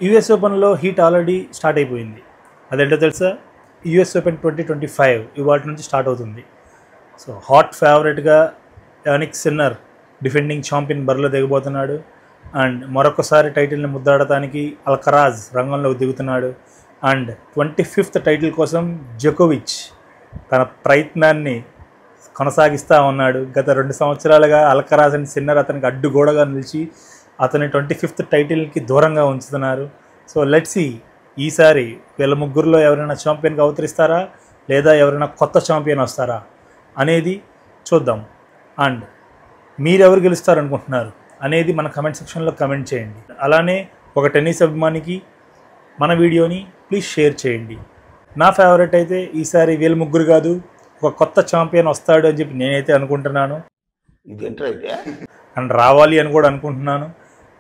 US ఓపెన్లో heat already start అయిపోయింది. అదేంటో తెలుసా? యూఎస్ ఓపెన్ 2025 ఇవాటి నుంచి స్టార్ట్ అవుతుంది. సో హాట్ ఫేవరెట్గా యానిక్ సిన్నర్ డిఫెండింగ్ ఛాంపియన్ బరిలో దిగబోతున్నాడు. అండ్ మరొకసారి టైటిల్ని ముద్దాడటానికి అల్కరాజ్ రంగంలోకి దిగుతున్నాడు. అండ్ 25th టైటిల్ కోసం జోకోవిచ్ తన ప్రయత్నాన్ని కొనసాగిస్తూ ఉన్నాడు. గత 2 సంవత్సరాలుగా అల్కరాజ్ అండ్ సిన్నర్ అతనికి అడ్డుగోడగా నిలిచి అతని 25th టైటిల్కి దూరంగా ఉంచుతున్నారు. సో లెట్స్ సీ ఈసారి వీళ్ళ ముగ్గురులో ఎవరైనా ఛాంపియన్గా అవతరిస్తారా లేదా ఎవరైనా కొత్త ఛాంపియన్ వస్తారా అనేది చూద్దాం. అండ్ మీరెవరు గెలుస్తారనుకుంటున్నారు అనేది మన కమెంట్ సెక్షన్లో కమెంట్ చేయండి. అలానే ఒక టెన్నిస్ అభిమానికి మన వీడియోని ప్లీజ్ షేర్ చేయండి. నా ఫేవరెట్ అయితే ఈసారి వీళ్ళ ముగ్గురు కాదు, ఒక కొత్త ఛాంపియన్ వస్తాడు అని చెప్పి నేనైతే అనుకుంటున్నాను. అండ్ రావాలి అని కూడా అనుకుంటున్నాను.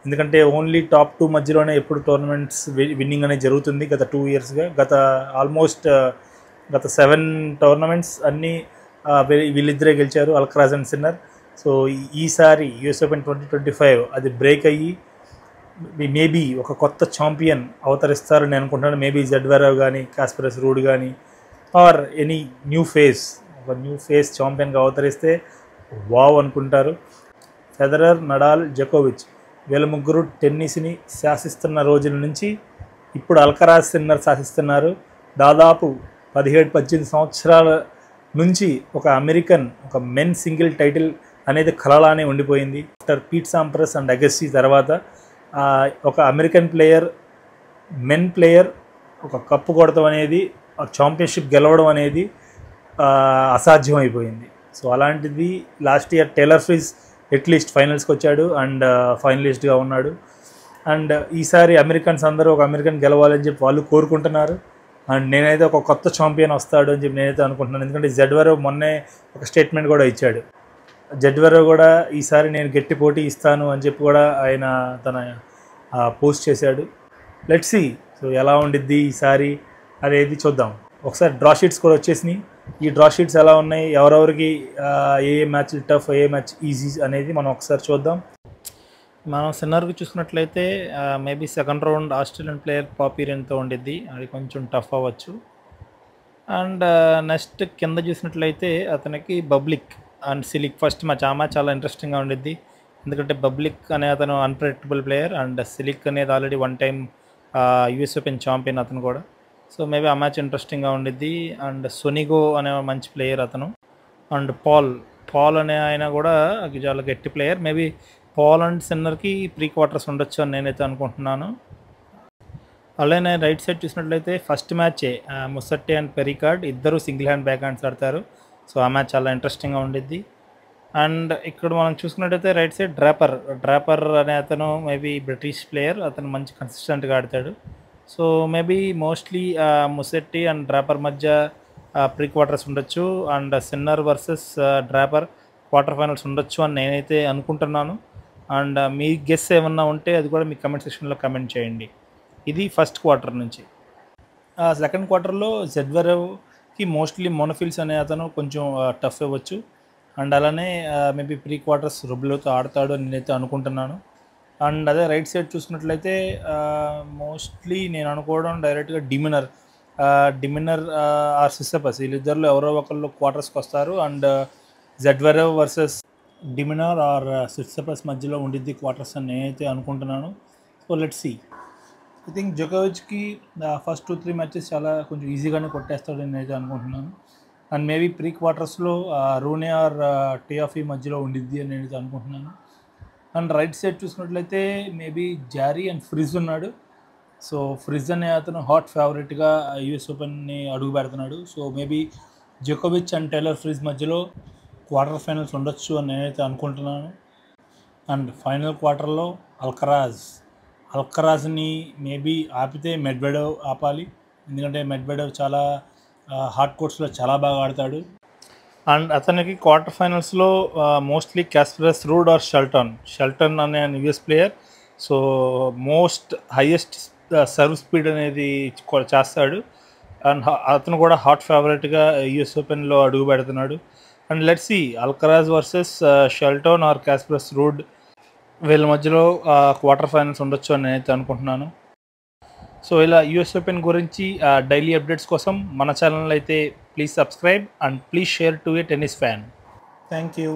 ఎందుకంటే ఓన్లీ టాప్ 2 మధ్యలోనే ఎప్పుడు టోర్నమెంట్స్ విన్నింగ్ అనేది జరుగుతుంది. గత 2 ఇయర్స్గా గత 7 టోర్నమెంట్స్ అన్నీ వీళ్ళిద్దరే గెలిచారు, అల్కరాజ్ అండ్ సిన్నర్. సో ఈసారి యూఎస్ ఓపెన్ 2025 అది బ్రేక్ అయ్యి మేబీ ఒక కొత్త ఛాంపియన్ అవతరిస్తారని అనుకుంటున్నాను. మేబీ జెడ్వెరేవ్ కానీ, కాస్పరస్ రూడ్ కానీ, ఆర్ ఎనీ ఒక న్యూ ఫేస్ ఛాంపియన్గా అవతరిస్తే వావ్ అనుకుంటారు. ఫెదరర్, నడాల్, జోకోవిచ్ వీళ్ళ ముగ్గురు టెన్నిస్ని శాసిస్తున్న రోజుల నుంచి ఇప్పుడు అల్కరాజ్, సిన్నర్ శాసిస్తున్నారు. దాదాపు 17-18 సంవత్సరాల నుంచి ఒక మెన్ సింగిల్ టైటిల్ అనేది కలలానే ఉండిపోయింది. After Pete Sampras and Agassi తర్వాత ఒక అమెరికన్ మెన్ ప్లేయర్ ఒక కప్పు కొడతాం అనేది, ఛాంపియన్షిప్ గెలవడం అనేది అసాధ్యం అయిపోయింది. సో అలాంటిది last year Taylor Fritz at least ఫైనల్స్కి వచ్చాడు అండ్ ఫైనలిస్ట్గా ఉన్నాడు. అండ్ ఈసారి అమెరికన్స్ అందరూ ఒక అమెరికన్ గెలవాలని చెప్పి వాళ్ళు కోరుకుంటున్నారు. అండ్ నేనైతే ఒక కొత్త ఛాంపియన్ వస్తాడు అని చెప్పి నేనైతే అనుకుంటున్నాను. ఎందుకంటే జెడ్వెరేవ్ మొన్నే ఒక స్టేట్మెంట్ కూడా ఇచ్చాడు. జెడ్వెరేవ్ కూడా ఈసారి నేను గట్టి పోటీ ఇస్తాను అని చెప్పి కూడా ఆయన తన పోస్ట్ చేశాడు. లెట్స్ సీ సో ఎలా ఉండిద్ది ఈసారి అనేది చూద్దాం. ఒకసారి డ్రా షీట్స్ కూడా వచ్చేసినాయి. ఈ డ్రా షీట్స్ ఎలా ఉన్నాయి, ఎవరెవరికి ఏ మ్యాచ్లు టఫ్, ఏ మ్యాచ్ ఈజీ అనేది మనం ఒకసారి చూద్దాం. మనం సిన్నర్కి చూసుకున్నట్లయితే maybe second round Australian player పాపీరియన్తో ఉండిద్ది, అది కొంచెం టఫ్ అవ్వచ్చు. అండ్ నెక్స్ట్ కింద చూసినట్లయితే అతనికి బబ్లిక్ అండ్ సిలిక్ ఫస్ట్ మ్యాచ్, ఆ మ్యాచ్ చాలా ఇంట్రెస్టింగ్గా ఉండిద్ది. ఎందుకంటే బబ్లిక్ అనే అతను అన్ప్రెడిక్టబుల్ ప్లేయర్ అండ్ సిలిక్ అనేది already 1 time US open champion అతను కూడా. సో మేబీ ఆ మ్యాచ్ ఇంట్రెస్టింగ్గా ఉండిద్ది. అండ్ సోనిగో అనే మంచి ప్లేయర్ అతను. అండ్ పాల్ అనే ఆయన కూడా చాలా గట్టి ప్లేయర్. మేబీ పాల్ అండ్ సిన్నర్కి ప్రీ క్వార్టర్స్ ఉండొచ్చు అని నేనైతే అనుకుంటున్నాను. అలానే రైట్ సైడ్ చూసినట్లయితే ఫస్ట్ మ్యాచే ముసట్టి అండ్ పెరికార్డ్ ఇద్దరు సింగిల్ హ్యాండ్ బ్యాక్ హ్యాండ్స్ ఆడతారు. సో ఆ మ్యాచ్ చాలా ఇంట్రెస్టింగ్గా ఉండిద్ది. అండ్ ఇక్కడ మనం చూసుకున్నట్టయితే రైట్ సైడ్ డ్రాపర్ అనే అతను మేబీ బ్రిటిష్ ప్లేయర్, అతను మంచి కన్సిస్టెంట్గా ఆడతాడు. So maybe mostly ముసెట్టి and dropper మధ్య ప్రీ క్వార్టర్స్ ఉండొచ్చు. And sinner versus dropper quarter finals ఉండొచ్చు అని నేనైతే అనుకుంటున్నాను. అండ్ మీ గెస్ ఏమన్నా ఉంటే అది కూడా మీ కమెంట్ సెక్షన్లో కమెంట్ చేయండి. ఇది ఫస్ట్ క్వార్టర్ నుంచి. సెకండ్ క్వార్టర్లో జెడ్వెరేవ్కి మోస్ట్లీ మోనోఫిల్స్ అనే అతను కొంచెం టఫ్ ఇవ్వచ్చు. అండ్ అలానే మేబీ ప్రీ క్వార్టర్స్ రుబ్లోతో ఆడతాడు అని నేనైతే అనుకుంటున్నాను. అండ్ అదే రైట్ సైడ్ చూసుకున్నట్లయితే మోస్ట్లీ నేను అనుకోవడం డైరెక్ట్గా డిమినర్ ఆర్ సిస్సపస్ వీళ్ళిద్దరిలో ఎవరో ఒకళ్ళు క్వార్టర్స్కి వస్తారు. And Zverev versus de Minaur or Tsitsipas మధ్యలో ఉండిద్ది క్వార్టర్స్ అని నేనైతే అనుకుంటున్నాను. So let's see. I think జోకోవిచ్కి ఫస్ట్ 2-3 మ్యాచెస్ చాలా కొంచెం ఈజీగానే కొట్టేస్తాడు అని నేనైతే అనుకుంటున్నాను. అండ్ మేబీ ప్రీ క్వార్టర్స్లో రూనే ఆర్ టియాఫీ మధ్యలో ఉండిద్ది అని నేనైతే అనుకుంటున్నాను. అండ్ రైట్ సైడ్ చూసుకున్నట్లయితే మేబీ జారీ అండ్ ఫ్రిజ్ ఉన్నాడు. సో ఫ్రిజ్ అనే అతను హాట్ ఫేవరెట్గా యూఎస్ ఓపెన్ని అడుగు పెడుతున్నాడు. సో మేబీ జోకోవిచ్ అండ్ టేలర్ ఫ్రిజ్ మధ్యలో క్వార్టర్ ఫైనల్స్ ఉండొచ్చు అని నేనైతే అనుకుంటున్నాను. అండ్ ఫైనల్ క్వార్టర్లో అల్కరాజ్ని మేబీ ఆపితే మెడ్వెడెవ్ ఆపాలి. ఎందుకంటే మెడ్వెడెవ్ చాలా హార్డ్ కోర్ట్స్లో చాలా బాగా ఆడతాడు. అండ్ అతనికి క్వార్టర్ ఫైనల్స్లో mostly Casper Ruud or Shelton అనే US player. So highest serve speed అనేది చేస్తాడు. అండ్ అతను కూడా హాట్ ఫేవరెట్గా యూఎస్ ఓపెన్లో అడుగు పెడుతున్నాడు. And let's see Alcaraz versus Shelton or Casper Ruud వీళ్ళ మధ్యలో క్వార్టర్ ఫైనల్స్ ఉండొచ్చు అని నేనైతే అనుకుంటున్నాను. సో ఇలా యూఎస్ ఓపెన్ గురించి డైలీ అప్డేట్స్ కోసం మన ఛానల్ అయితే please subscribe and please share to A tennis fan. Thank you.